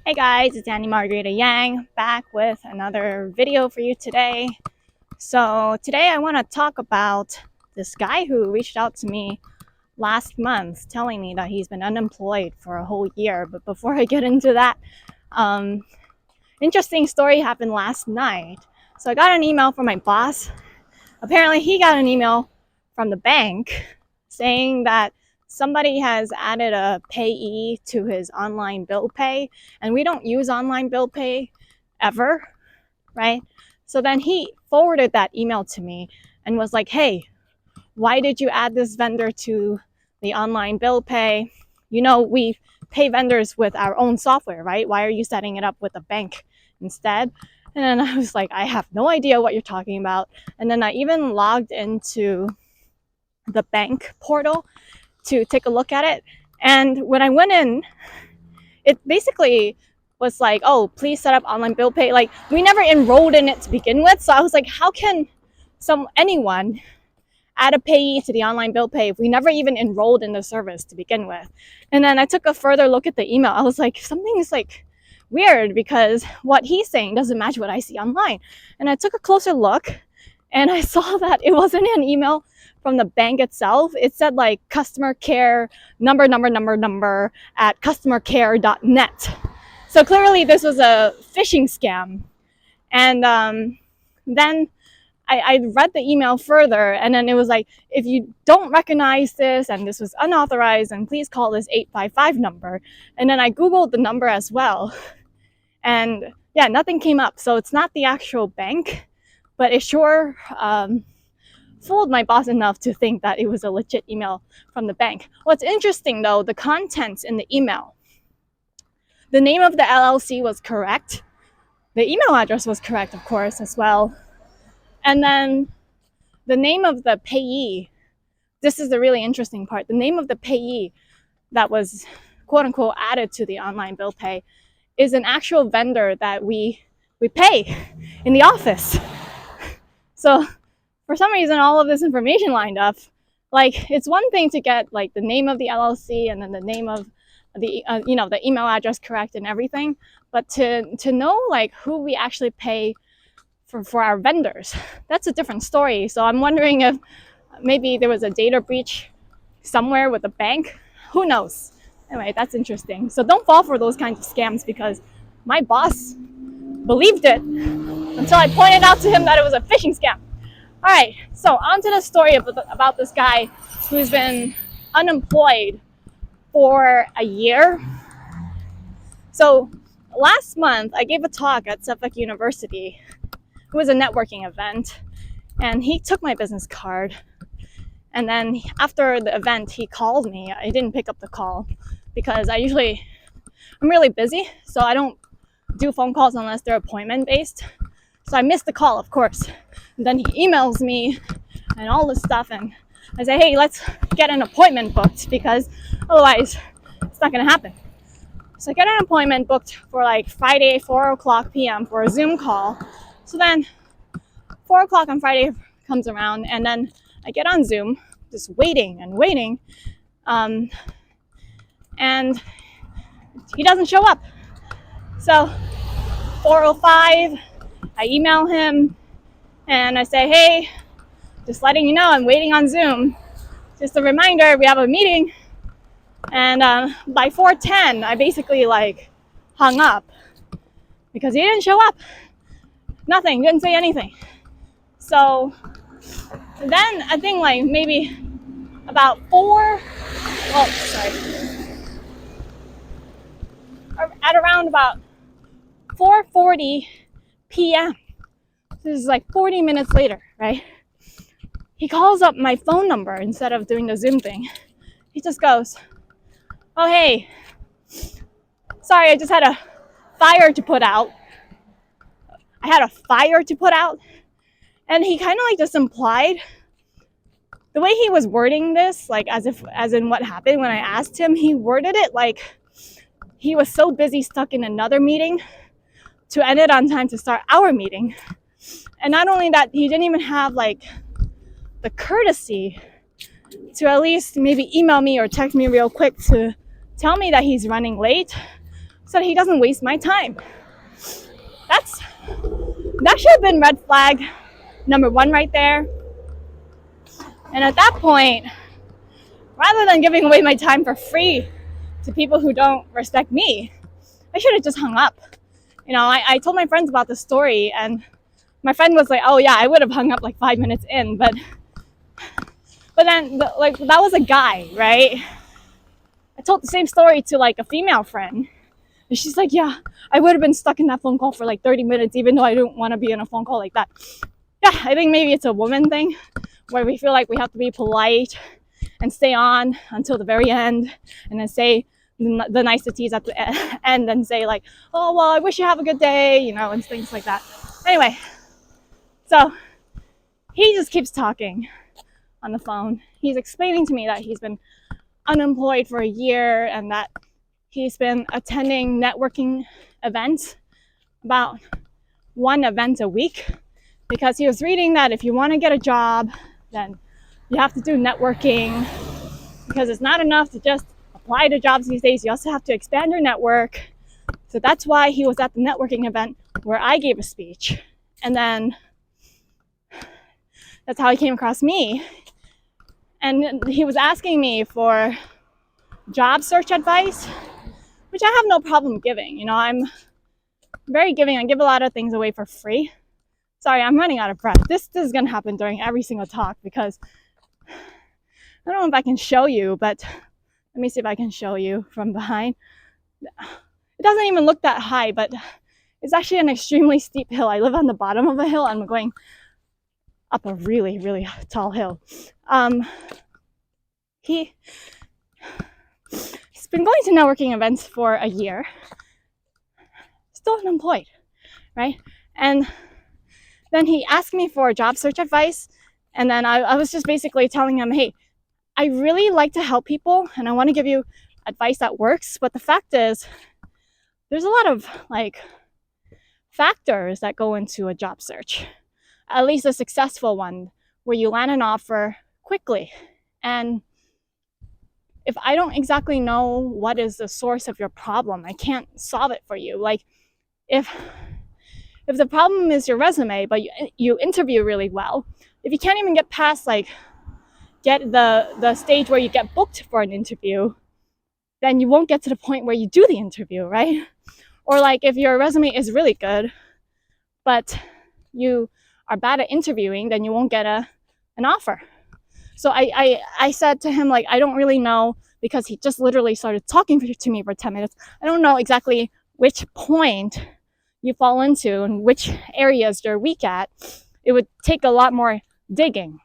Hey guys, it's Annie Margarita Yang back with another video for you today. So today I want to talk about this guy who reached out to me last month telling me that he's been unemployed for a whole year. But before I get into that, um, interesting story happened last night. So I got an email from my boss. Apparently he got an email from the bank saying that somebody has added a payee to his online bill pay, and we don't use online bill pay ever, right? So then he forwarded that email to me and was like, hey, why did you add this vendor to the online bill pay? You know, we pay vendors with our own software, right? Why are you setting it up with a bank instead? And then I was like, I have no idea what you're talking about. And then I even logged into the bank portal to take a look at it. And when I went in, it basically was like, oh, please set up online bill pay. Like, we never enrolled in it to begin with. So I was like, how can anyone add a payee to the online bill pay if we never even enrolled in the service to begin with? And then I took a further look at the email. I was like, something is like weird because what he's saying doesn't match what I see online. And I took a closer look and I saw that it wasn't an email from the bank itself. It said like customer care number at customercare.net. So clearly this was a phishing scam. And then I read the email further, and then it was like, if you don't recognize this and this was unauthorized, then please call this 855 number. And then I Googled the number as well. And yeah, nothing came up. So it's not the actual bank, but it sure fooled my boss enough to think that it was a legit email from the bank. What's interesting though, the contents in the email. The name of the LLC was correct. The email address was correct, of course, as well. And then the name of the payee, this is the really interesting part. The name of the payee that was quote unquote added to the online bill pay is an actual vendor that we pay in the office. So for some reason, all of this information lined up. Like, it's one thing to get like the name of the LLC and then the name of the the email address correct and everything, but to know like who we actually pay for our vendors, that's a different story. So I'm wondering if maybe there was a data breach somewhere with the bank. Who knows? Anyway, that's interesting. So don't fall for those kinds of scams, because my boss believed it until I pointed out to him that it was a phishing scam. All right, so on to the story about this guy who's been unemployed for a year. So last month, I gave a talk at Suffolk University. It was a networking event, and he took my business card. And then after the event, he called me. I didn't pick up the call because I'm really busy, so I don't do phone calls unless they're appointment based. So I missed the call, of course. And then he emails me and all this stuff, and I say, hey, let's get an appointment booked, because otherwise it's not gonna happen. So I get an appointment booked for like Friday, 4:00 p.m. for a Zoom call. So then 4:00 on Friday comes around, and then I get on Zoom, just waiting and waiting, and he doesn't show up. So 4:05, I email him and I say, hey, just letting you know I'm waiting on Zoom. Just a reminder, we have a meeting. And by 4:10, I basically like hung up because he didn't show up. Nothing, didn't say anything. So then I think like maybe about at around about 4:40 p.m. This is like 40 minutes later, right? He calls up my phone number instead of doing the Zoom thing. He just goes, oh, hey, sorry, I just had a fire to put out. I had a fire to put out. And he kind of like just implied, the way he was wording this, like as in what happened when I asked him, he worded it like he was so busy stuck in another meeting to end it on time to start our meeting. And not only that, he didn't even have like the courtesy to at least maybe email me or text me real quick to tell me that he's running late, so that he doesn't waste my time. That should have been red flag number one right there. And at that point, rather than giving away my time for free to people who don't respect me, I should have just hung up. I told my friends about the story, and my friend was like, "Oh yeah, I would have hung up like 5 minutes in," but then like that was a guy, right? I told the same story to like a female friend, and she's like, "Yeah, I would have been stuck in that phone call for like 30 minutes, even though I don't want to be in a phone call like that." Yeah, I think maybe it's a woman thing where we feel like we have to be polite and stay on until the very end, and then say the niceties at the end, and say like, "Oh well, I wish you have a good day," and things like that. Anyway, so he just keeps talking on the phone. He's explaining to me that he's been unemployed for a year and that he's been attending networking events, about one event a week, because he was reading that if you want to get a job, then you have to do networking, because it's not enough to just apply to jobs these days. You also have to expand your network. So that's why he was at the networking event where I gave a speech. And then that's how he came across me. And he was asking me for job search advice, which I have no problem giving. I'm very giving. I give a lot of things away for free. Sorry, I'm running out of breath. This is going to happen during every single talk, because I don't know if I can show you, but let me see if I can show you from behind. It doesn't even look that high, but it's actually an extremely steep hill. I live on the bottom of a hill, and I'm going up a really, really tall hill. He's been going to networking events for a year, still unemployed, right? And then he asked me for job search advice, and then I was just basically telling him, hey, I really like to help people, and I want to give you advice that works, but the fact is, there's a lot of like factors that go into a job search, at least a successful one, where you land an offer quickly. And if I don't exactly know what is the source of your problem, I can't solve it for you. Like if the problem is your resume, but you interview really well, if you can't even get past like get the stage where you get booked for an interview, then you won't get to the point where you do the interview, right? Or like if your resume is really good, but you are bad at interviewing, then you won't get an offer. So I said to him, like, I don't really know, because he just literally started talking to me for 10 minutes. I don't know exactly which point you fall into and which areas you're weak at. It would take a lot more digging.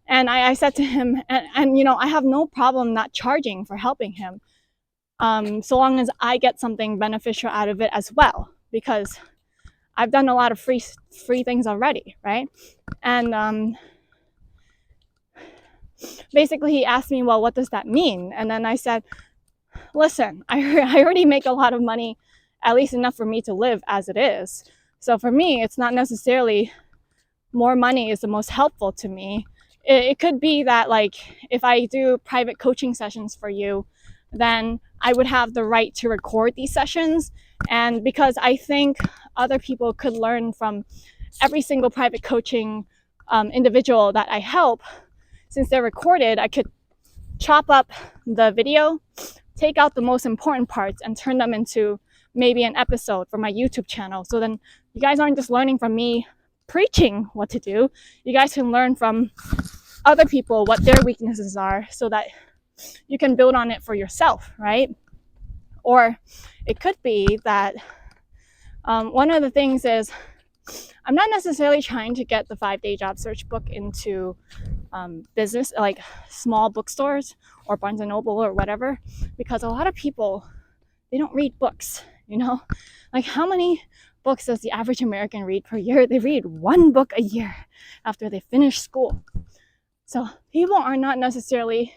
And I said to him, and I have no problem not charging for helping him, so long as I get something beneficial out of it as well, because I've done a lot of free things already, right? And basically he asked me, well, what does that mean? And then I said, listen, I already make a lot of money, at least enough for me to live as it is. So for me, it's not necessarily more money is the most helpful to me. It could be that, like, if I do private coaching sessions for you, then I would have the right to record these sessions. And because I think other people could learn from every single private coaching individual that I help, since they're recorded, I could chop up the video, take out the most important parts, and turn them into maybe an episode for my YouTube channel. So then you guys aren't just learning from me preaching what to do. You guys can learn from other people what their weaknesses are, so that you can build on it for yourself, right? Or it could be that one of the things is, I'm not necessarily trying to get the 5-day job search book into business, like small bookstores or Barnes and Noble or whatever, because a lot of people, they don't read books, like how many books does the average American read per year? They read one book a year after they finish school. So people are not necessarily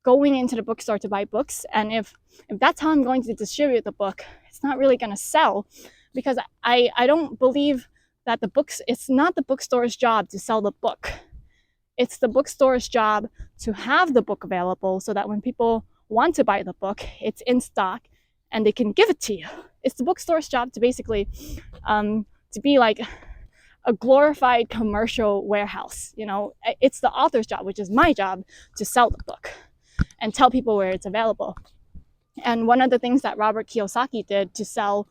going into the bookstore to buy books. And if that's how I'm going to distribute the book, it's not really going to sell, because I don't believe that it's not the bookstore's job to sell the book. It's the bookstore's job to have the book available, so that when people want to buy the book, it's in stock and they can give it to you. It's the bookstore's job to basically to be like a glorified commercial warehouse. It's the author's job, which is my job, to sell the book and tell people where it's available. And one of the things that Robert Kiyosaki did to sell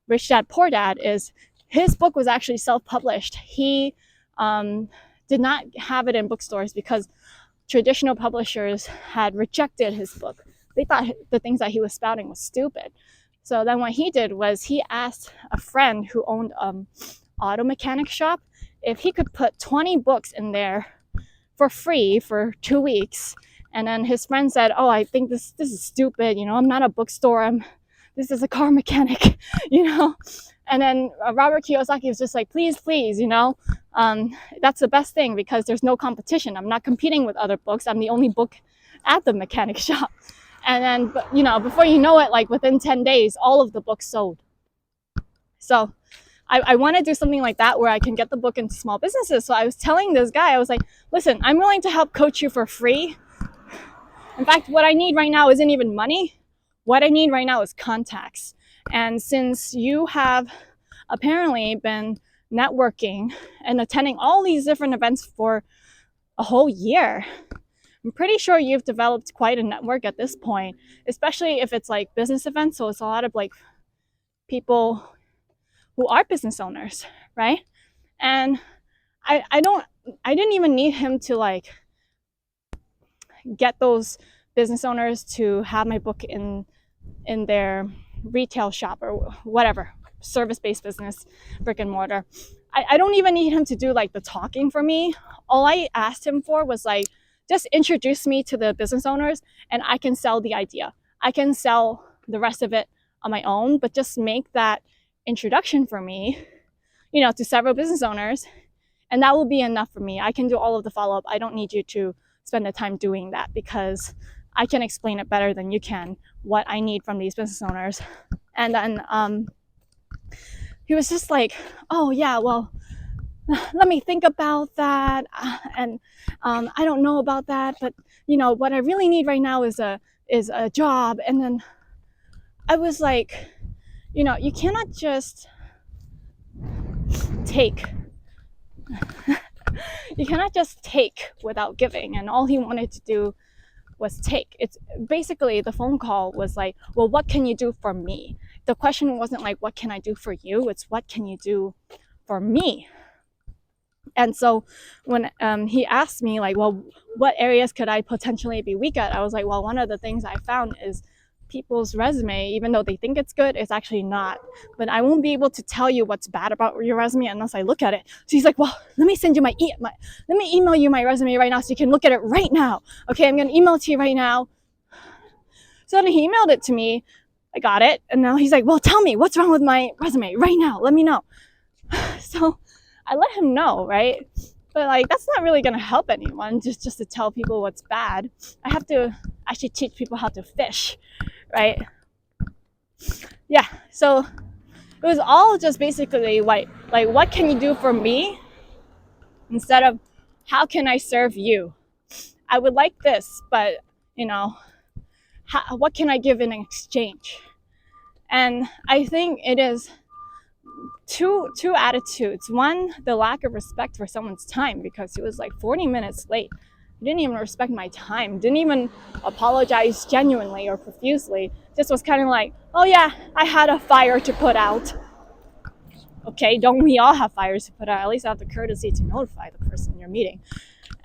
Rich Dad Poor Dad is his book was actually self-published. He did not have it in bookstores because traditional publishers had rejected his book. They thought the things that he was spouting was stupid. So then what he did was he asked a friend who owned auto mechanic shop if he could put 20 books in there for free for 2 weeks. And then his friend said, "Oh, I think this is stupid. I'm not a bookstore. This is a car mechanic." And then Robert Kiyosaki was just like, please, that's the best thing because there's no competition. I'm not competing with other books. I'm the only book at the mechanic shop. And then, before you know it, like within 10 days, all of the books sold. So I want to do something like that where I can get the book into small businesses. So I was telling this guy, I was like, listen, I'm willing to help coach you for free. In fact, what I need right now isn't even money. What I need right now is contacts. And since you have apparently been networking and attending all these different events for a whole year, I'm pretty sure you've developed quite a network at this point, especially if it's like business events. So it's a lot of like people who are business owners, right? And I didn't even need him to like get those business owners to have my book in their retail shop or whatever, service-based business, brick and mortar. I don't even need him to do like the talking for me. All I asked him for was like, just introduce me to the business owners and I can sell the idea. I can sell the rest of it on my own, but just make that introduction for me, to several business owners, and that will be enough for me. I can do all of the follow-up. I don't need you to spend the time doing that because I can explain it better than you can what I need from these business owners. And then he was just like, oh yeah, well, let me think about that. And I don't know about that, but what I really need right now is a job. And then I was like, you cannot just take. You cannot just take without giving. And all he wanted to do was take. It's basically, the phone call was like, well, what can you do for me? The question wasn't like, what can I do for you? It's what can you do for me? And so when he asked me like, well, what areas could I potentially be weak at? I was like, well, one of the things I found is people's resume, even though they think it's good, it's actually not. But I won't be able to tell you what's bad about your resume unless I look at it. So he's like, well, let me send you let me email you my resume right now so you can look at it right now. Okay, I'm gonna email it to you right now. So then he emailed it to me. I got it. And now he's like, well, tell me what's wrong with my resume right now. Let me know. So I let him know, right? But like, that's not really gonna help anyone, just to tell people what's bad. I have to actually teach people how to fish, right? Yeah, so it was all just basically like what can you do for me instead of how can I serve you? I would like this, but what can I give in exchange? And I think it is two attitudes. One, the lack of respect for someone's time, because he was like 40 minutes late. He didn't even respect my time, didn't even apologize genuinely or profusely. Just was kind of like, oh yeah, I had a fire to put out. Okay, don't we all have fires to put out? At least have the courtesy to notify the person you're meeting.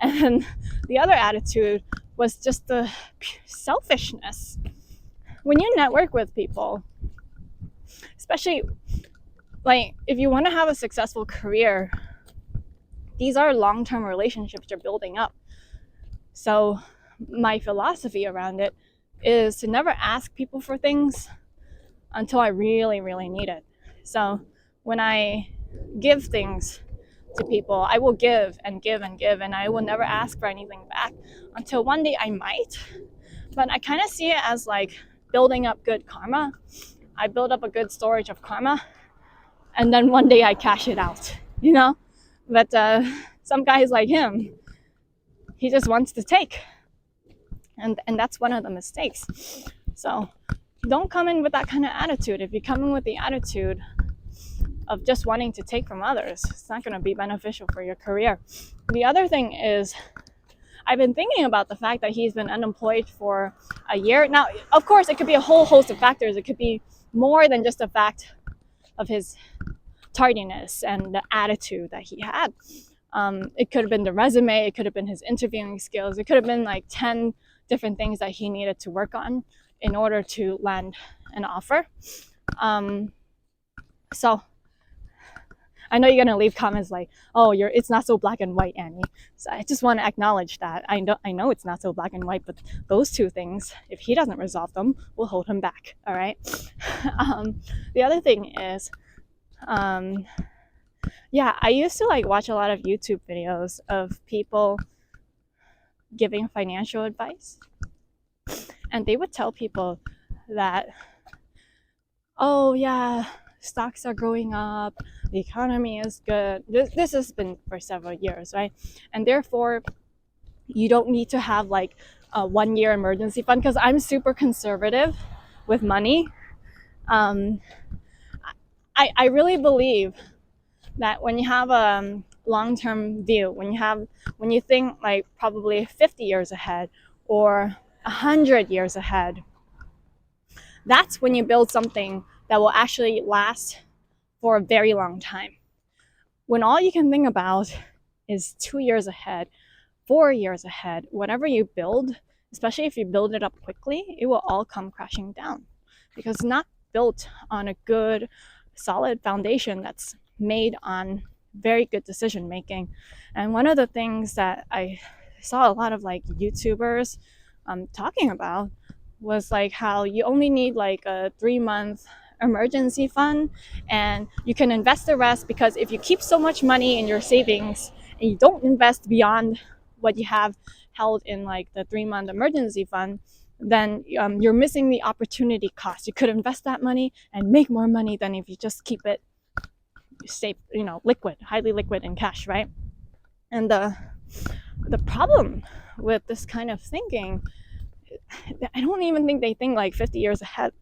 And the other attitude was just the selfishness. When you network with people, especially like if you want to have a successful career, these are long-term relationships you're building up. So my philosophy around it is to never ask people for things until I really, really need it. So when I give things to people, I will give and give and give, and I will never ask for anything back until one day I might. But I kind of see it as like building up good karma. I build up a good storage of karma, and then one day I cash it out, But some guys like him, he just wants to take. And that's one of the mistakes. So don't come in with that kind of attitude. If you come in with the attitude of just wanting to take from others, it's not going to be beneficial for your career. The other thing is, I've been thinking about the fact that he's been unemployed for a year. Now, of course, it could be a whole host of factors. It could be more than just the fact of his tardiness and the attitude that he had. It could have been the resume, it could have been his interviewing skills, it could have been like 10 different things that he needed to work on in order to land an offer. So I know you're gonna leave comments like, "Oh, it's not so black and white, Annie." So I just want to acknowledge that I know it's not so black and white, but those two things, if he doesn't resolve them, will hold him back. All right. The other thing is, yeah, I used to like watch a lot of YouTube videos of people giving financial advice, and they would tell people that, oh yeah, stocks are going up, the economy is good. This has been for several years, right? And therefore, you don't need to have like a 1 year emergency fund, because I'm super conservative with money. I really believe that when you have a long-term view, when you think like probably 50 years ahead or 100 years ahead, that's when you build something that will actually last for a very long time. When all you can think about is 2 years ahead, 4 years ahead, whatever you build, especially if you build it up quickly, it will all come crashing down, because it's not built on a good, solid foundation that's made on very good decision making. And one of the things that I saw a lot of like YouTubers talking about was like how you only need like a 3-month emergency fund, and you can invest the rest, because if you keep so much money in your savings and you don't invest beyond what you have held in like the 3-month emergency fund, then you're missing the opportunity cost. You could invest that money and make more money than if you just keep it safe, liquid, highly liquid in cash, right? And the problem with this kind of thinking, I don't even think they think like 50 years ahead.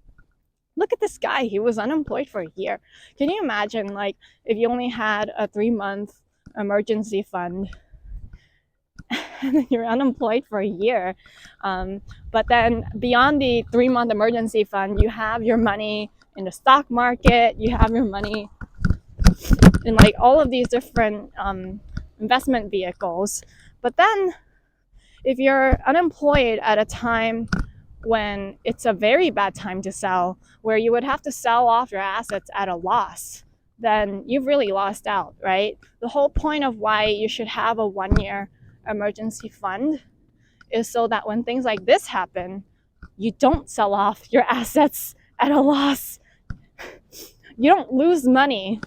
Look at this guy. He was unemployed for a year. Can you imagine, like, if you only had a 3-month emergency fund and then you're unemployed for a year? But then beyond the 3-month emergency fund, you have your money in the stock market, you have your money in like all of these different investment vehicles. But then if you're unemployed at a time when it's a very bad time to sell, where you would have to sell off your assets at a loss, then you've really lost out, right? The whole point of why you should have a 1-year emergency fund is so that when things like this happen, you don't sell off your assets at a loss. You don't lose money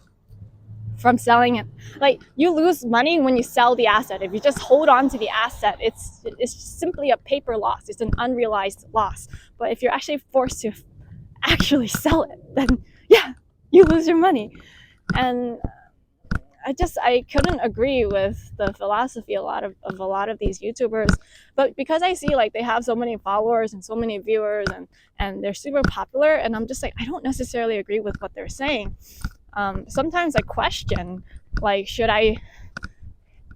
from selling it. Like, you lose money when you sell the asset. If you just hold on to the asset, it's simply a paper loss. It's an unrealized loss. But if you're actually forced to actually sell it, then yeah, you lose your money. And I couldn't agree with the philosophy of a lot of these YouTubers. But because I see like they have so many followers and so many viewers, and they're super popular, and I'm just like, I don't necessarily agree with what they're saying. Sometimes I question, like, should I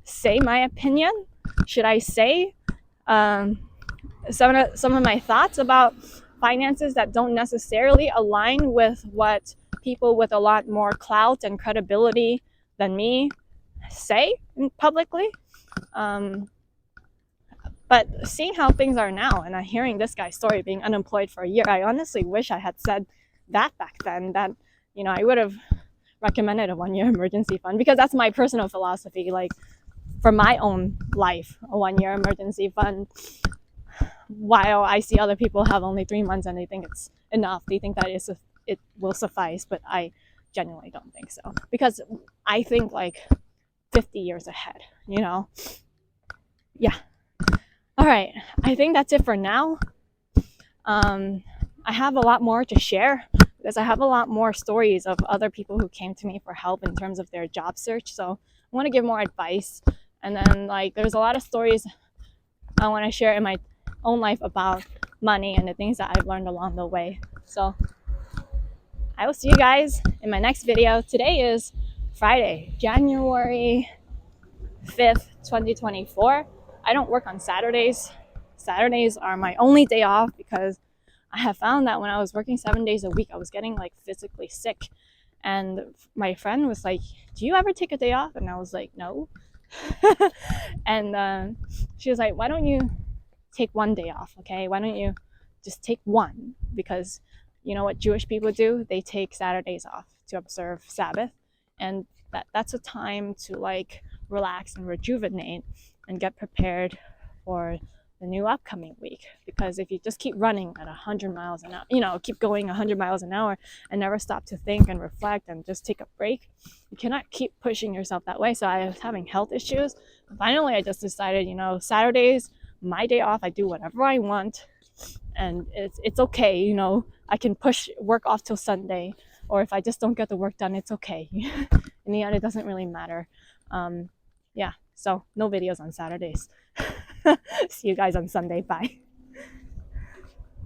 say my opinion? Should I say some of my thoughts about finances that don't necessarily align with what people with a lot more clout and credibility than me say publicly? But seeing how things are now, and hearing this guy's story, being unemployed for a year, I honestly wish I had said that back then, that I would have recommended a 1-year emergency fund, because that's my personal philosophy. Like, for my own life, a 1-year emergency fund, while I see other people have only 3 months and they think it's enough, they think that it will suffice, but I genuinely don't think so, because I think like 50 years ahead. Yeah. All right, I think that's it for now. I have a lot more to share, because I have a lot more stories of other people who came to me for help in terms of their job search. So I want to give more advice. And then like there's a lot of stories I want to share in my own life about money and the things that I've learned along the way. So I will see you guys in my next video. Today is Friday, January 5th, 2024. I don't work on Saturdays. Saturdays are my only day off because I have found that when I was working 7 days a week, I was getting like physically sick. And my friend was like, "Do you ever take a day off?" And I was like, "No." And she was like, "Why don't you take one day off? Okay, why don't you just take one? Because you know what Jewish people do? They take Saturdays off to observe Sabbath, and that's a time to like relax and rejuvenate and get prepared for the new upcoming week. Because if you just keep running at 100 miles an hour, keep going 100 miles an hour and never stop to think and reflect and just take a break, you cannot keep pushing yourself that way." So I was having health issues. Finally, I just decided, Saturdays, my day off, I do whatever I want, and it's okay. I can push work off till Sunday, or if I just don't get the work done, it's okay. In the end, it doesn't really matter. Yeah, so no videos on Saturdays. See you guys on Sunday. Bye.